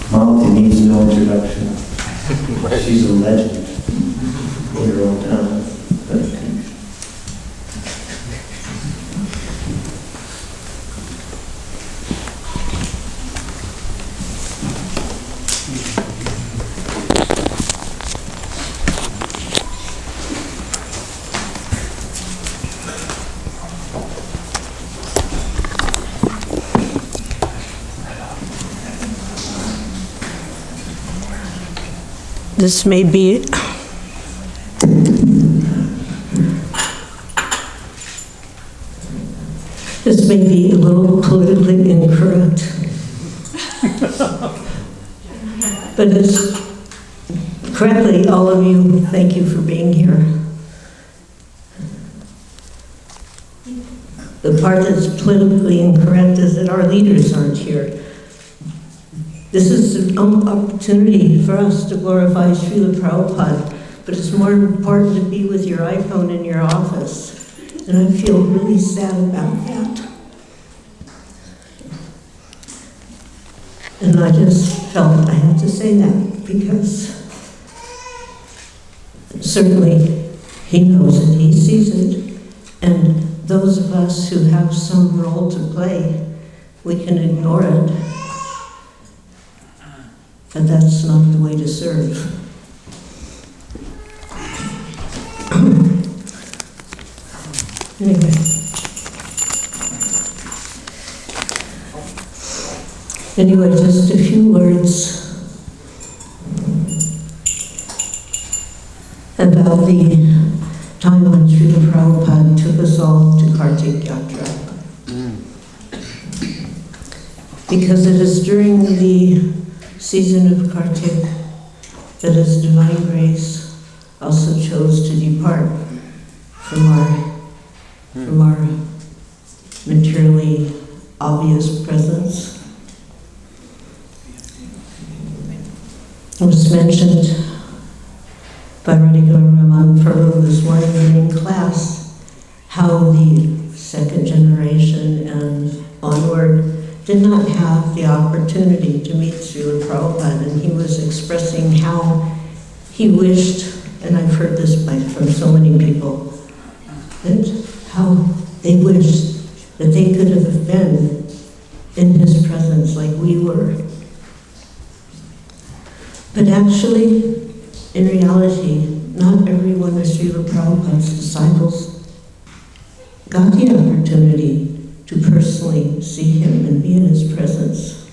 Malati needs no introduction. She's a legend in her own town. This may be a little politically incorrect, but it's correctly, all of you, thank you for being here. The part that's politically incorrect is that our leaders aren't here. This is an opportunity for us to glorify Srila Prabhupada, but it's more important to be with your iPhone in your office. And I feel really sad about that. And I just felt I had to say that because certainly he knows it, he sees it, and those of us who have some role to play, we can ignore it. But that's not the way to serve. Anyway, just a few words about the time when Srila Prabhupada took us all to Kartik Yatra. Because it is during the season of Kartik that His Divine Grace also chose to depart from our materially obvious presence. It was mentioned by Radhika Raman Prabhu this morning in class how the second generation and onward did not have the opportunity to meet Srila Prabhupada, and he was expressing how he wished, and I've heard this from so many people, that how they wished that they could have been in his presence like we were. But actually, in reality, not every one of Srila Prabhupada's disciples got the opportunity to personally see him and be in his presence.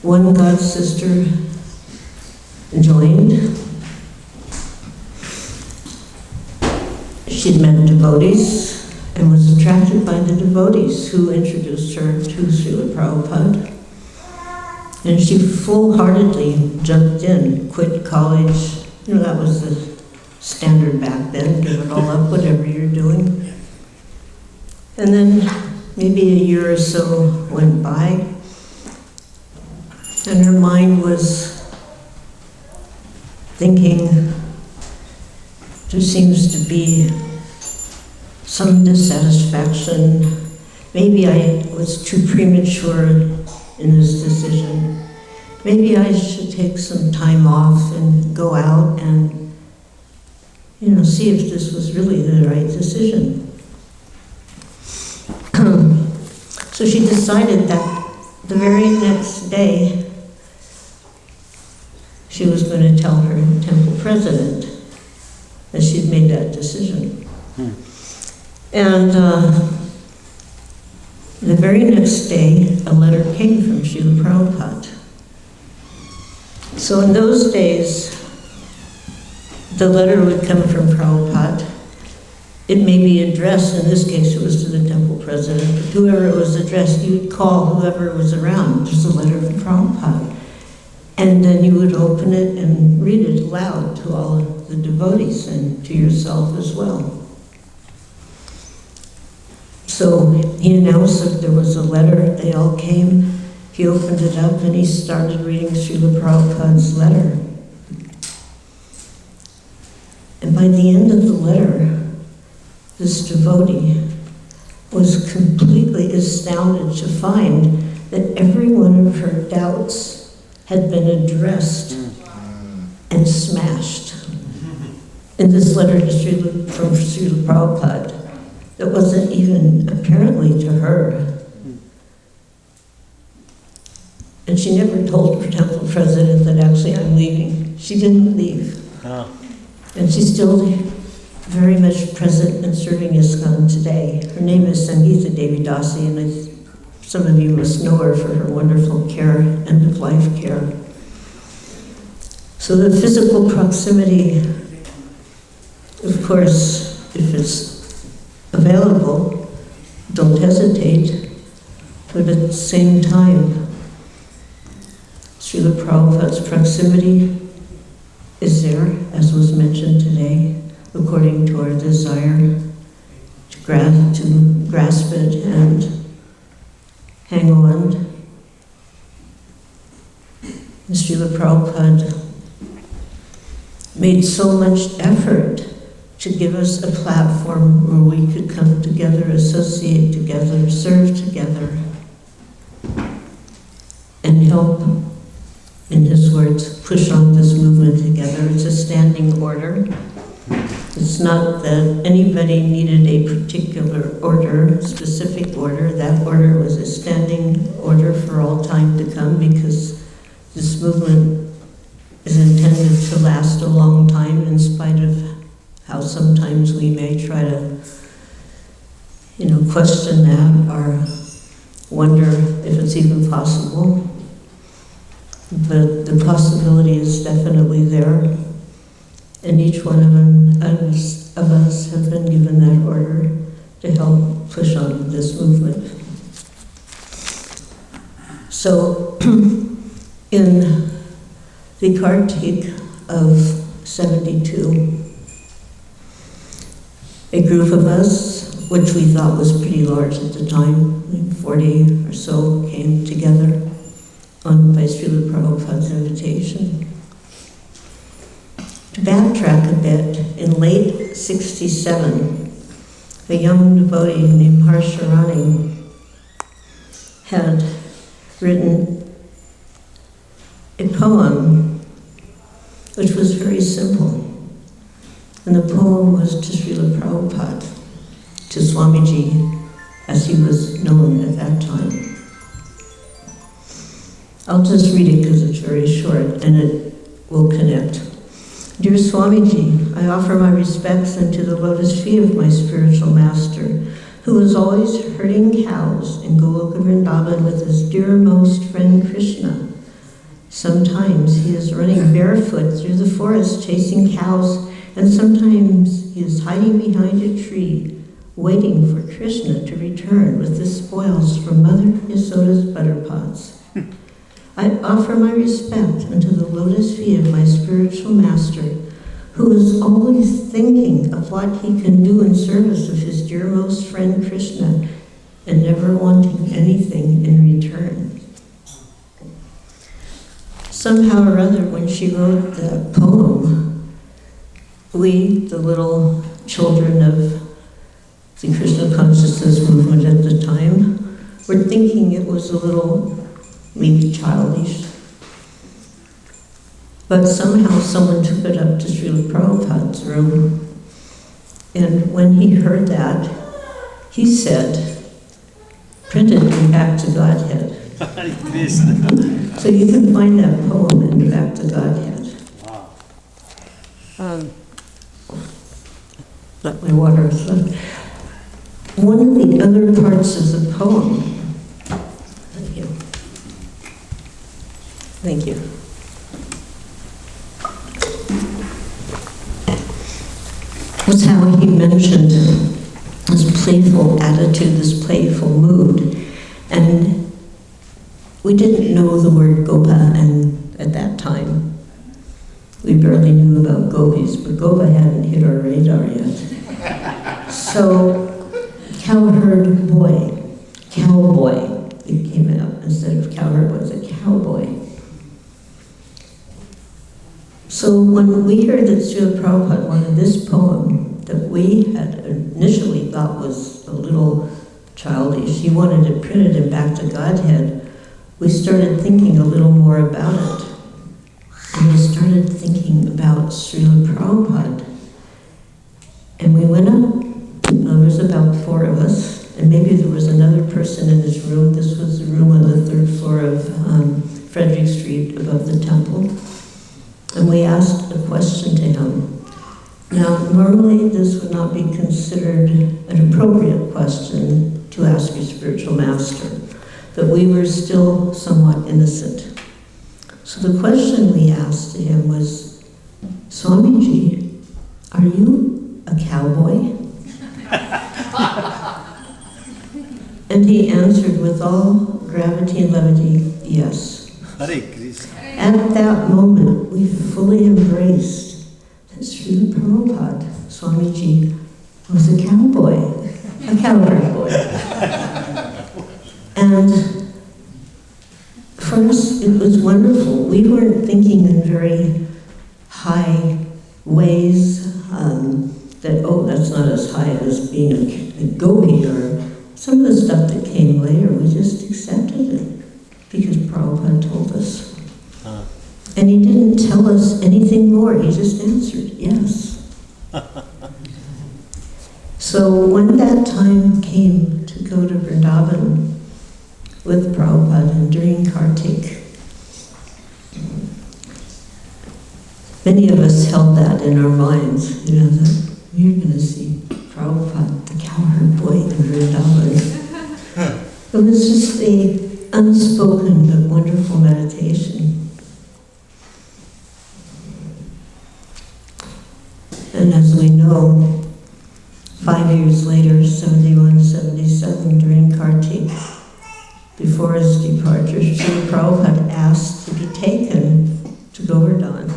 One god sister joined. She'd met devotees and was attracted by the devotees who introduced her to Srila Prabhupada. And she full-heartedly jumped in, quit college. You know, that was the standard back then, give it all up, whatever you're doing. And then maybe a year or so went by, and her mind was thinking, there seems to be some dissatisfaction. Maybe I was too premature in this decision. Maybe I should take some time off and go out and see if this was really the right decision. So she decided that the very next day, she was going to tell her temple president that she'd made that decision. And the very next day, a letter came from Srila Prabhupada. So in those days, the letter would come from Prabhupada. It may be addressed, in this case it was to the temple president, but whoever it was addressed, you would call whoever was around. There's a letter from Prabhupada. And then you would open it and read it aloud to all of the devotees and to yourself as well. So he announced that there was a letter, they all came, he opened it up and he started reading Srila Prabhupada's letter. And by the end of the letter, this devotee was completely astounded to find that every one of her doubts had been addressed and smashed. In this letter to from Srila Prabhupada, that wasn't even apparently to her. And she never told her temple president that actually I'm leaving. She didn't leave. Oh. And she's still very much present and serving ISKCON today. Her name is Malati Devi Dasi, and some of you must know her for her wonderful care, end-of-life care. So the physical proximity, of course, if it's available, don't hesitate. But at the same time, Srila Prabhupada's proximity is there, as was mentioned today, according to our desire to grasp it and hang on. And Srila Prabhupada made so much effort to give us a platform where we could come together, associate together, serve together, and help, in his words, push on this movement together. It's a standing order. It's not that anybody needed a particular order, specific order. That order was a standing order for all time to come, because this movement is intended to last a long time, in spite of how sometimes we may try to, question that or wonder if it's even possible. But the possibility is definitely there, and each one of us have been given that order to help push on this movement. So, in the Kartik of 72, a group of us, which we thought was pretty large at the time, like 40 or so, came together by Srila Prabhupada's invitation. To backtrack a bit, in late 67, a young devotee named Harsharani had written a poem which was very simple. And the poem was to Srila Prabhupada, to Swamiji, as he was known at that time. I'll just read it because it's very short and it will connect. Dear Swamiji, I offer my respects unto the lotus feet of my spiritual master, who was always herding cows in Goloka Vrindaban with his dearmost friend Krishna. Sometimes he is running barefoot through the forest chasing cows, and sometimes he is hiding behind a tree, waiting for Krishna to return with the spoils from Mother Yasoda's butter pots. I offer my respect unto the lotus feet of my spiritual master, who is always thinking of what he can do in service of his dearmost friend Krishna, and never wanting anything in return. Somehow or other, when she wrote that poem, we, the little children of the Krishna consciousness movement at the time, were thinking it was a little maybe childish. But somehow someone took it up to Srila Prabhupada's room, and when he heard that, he said, print it in Back to Godhead. So you can find that poem in Back to Godhead. Wow. Let my water flow. One of the other parts of the poem, thank you. Was how he mentioned this playful attitude, this playful mood. And we didn't know the word gopa, and at that time, we barely knew about gopis, but gopa hadn't hit our radar yet. So, cowherd boy, cowboy, it came out. Instead of cowherd, was a cowboy. So when we heard that Srila Prabhupada wanted this poem that we had initially thought was a little childish, he wanted it printed in Back to Godhead, we started thinking a little more about it. And we started thinking about Srila Prabhupada. And we went up, there was about 4 of us, and maybe there was another person in this room. This was the room on the 3rd floor of Frederick Street above the temple. And we asked a question to him. Now, normally this would not be considered an appropriate question to ask your spiritual master, but we were still somewhat innocent. So the question we asked to him was, Swamiji, are you a cowboy? And he answered with all gravity and levity, yes. Hare Krishna. At that moment, we fully embraced that Srila Prabhupada, Swamiji, was a cowboy, a cowherd boy. And for us, it was wonderful. We weren't thinking in very high ways that, oh, that's not as high as being a gopi, or some of the stuff that came later. We just accepted it because Prabhupada told us. And he didn't tell us anything more. He just answered, yes. So when that time came to go to Vrindaban with Prabhupada and during Kartik, many of us held that in our minds, that we're going to see Prabhupada, the cowherd boy in Vrindaban. It was just an unspoken but wonderful meditation. And as we know, 5 years later, 71, 77, during Kartik, before his departure, Srila Prabhupada asked to be taken to Govardhan,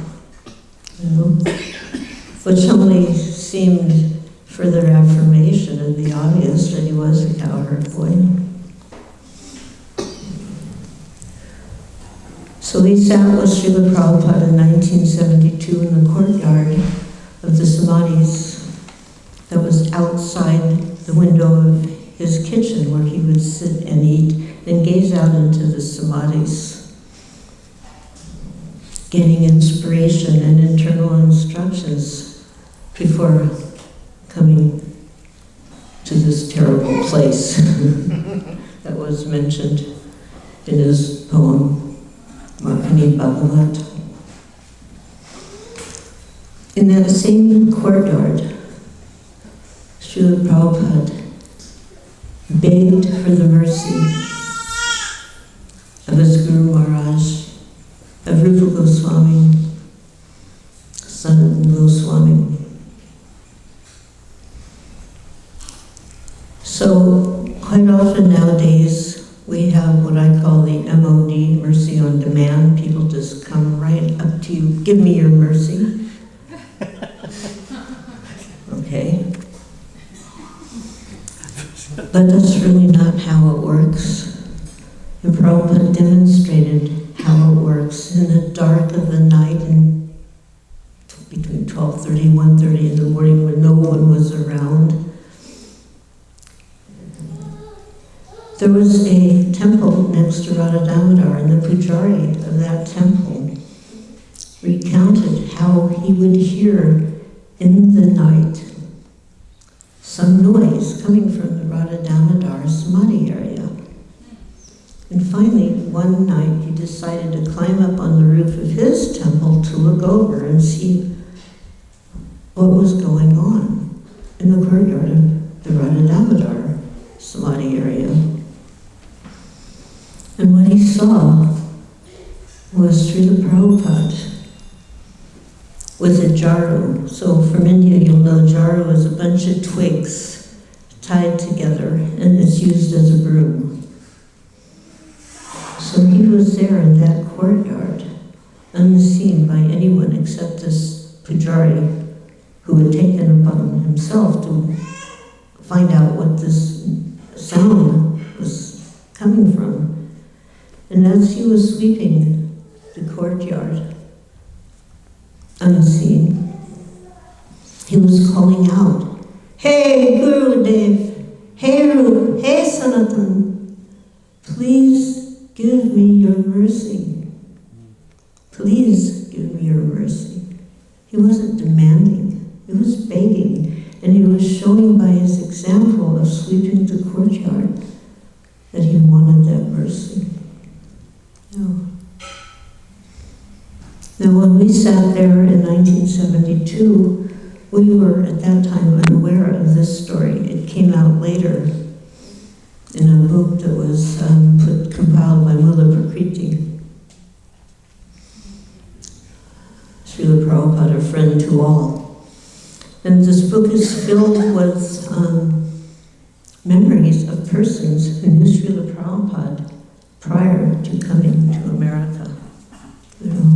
which only seemed further affirmation of the obvious that he was a cowherd boy. So we sat with Srila Prabhupada in 1972 in the courtyard of the Samadhis that was outside the window of his kitchen, where he would sit and eat and gaze out into the Samadhis, getting inspiration and internal instructions before coming to this terrible place that was mentioned in his poem, Makani Bhagavat. In that same courtyard, Srila Prabhupada begged for the mercy of his Guru Maharaj, of Rupa Goswami, Sanatana Goswami. So quite often nowadays, we have what I call the MOD, mercy on demand. People just come right up to you, give me your mercy. Okay. But that's really not how it works. And Prabhupada demonstrated how it works in the dark of the night, and between 12:30 and 1:30 in the morning when no one was around. There was a temple next to Radha Damodar, and the pujari of that temple recounted how he would hear in the night some noise coming from the Radha Damodar Samadhi area. And finally, one night, he decided to climb up on the roof of his temple to look over and see what was going on in the courtyard of the Radha Damodar Samadhi area. And what he saw was Srila Prabhupada with a jaru. So from India, you'll know jaru is a bunch of twigs tied together, and it's used as a broom. So he was there in that courtyard, unseen by anyone except this pujari, who had taken upon himself to find out what this sound was coming from. And as he was sweeping the courtyard, unseen, he was calling out, "Hey Gurudev, hey Rup, hey Sanatan, please give me your mercy. Please give me your mercy. He wasn't demanding, he was begging, and he was showing by his example of sweeping the courtyard that he wanted that mercy. No. Now, when we sat there in 1972, we were at that time unaware of this story. It came out later in a book that was compiled by Mula Prakriti. Srila Prabhupada, a friend to all. And this book is filled with memories of persons who knew Srila Prabhupada prior to coming to America. You know.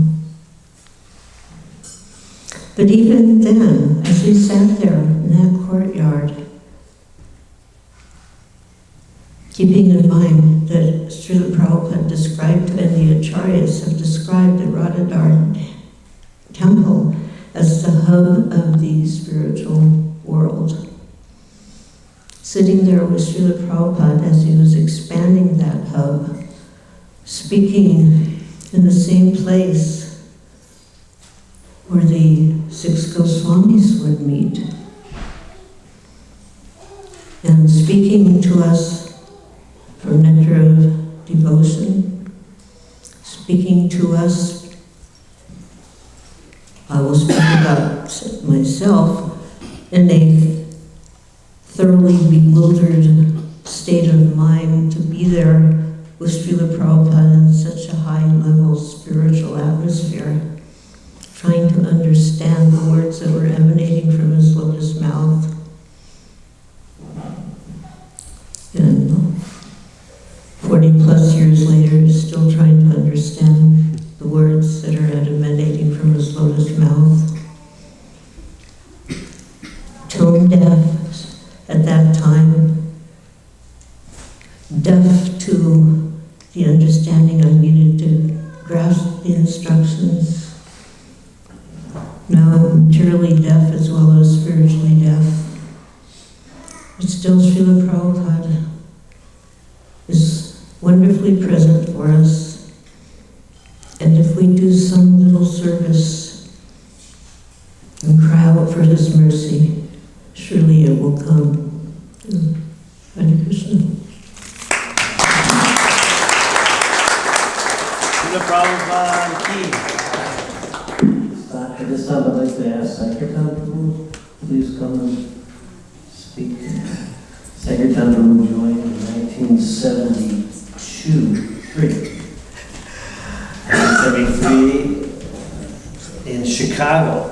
But even then, as we sat there in that courtyard, keeping in mind that Srila Prabhupada described, and the Acharyas have described the Radhadar temple as the hub of the spiritual world. Sitting there with Srila Prabhupada as he was expanding that hub, speaking in the same place where the 6 Goswamis would meet, and speaking to us from nectar of devotion, speaking to us, I will speak about myself, in a thoroughly bewildered state of mind to be there with Srila Prabhupada in such a high-level spiritual atmosphere, trying to understand the words that were emanating from his lotus mouth. And 40 plus years later, still trying to understand the words that are emanating from his lotus mouth. Tone deaf at that time, deaf to the understanding I needed to grasp the instructions. Now materially deaf as well as spiritually deaf. But still Srila Prabhupada is wonderfully present for us. And if we do some little service and cry out for his mercy, surely it will come. Hare Krishna. Srila Prabhupada ki. At this time, I'd like to ask Sankirtan Prabhu, please come and speak. Sankirtan Prabhu joined in 1973 in Chicago.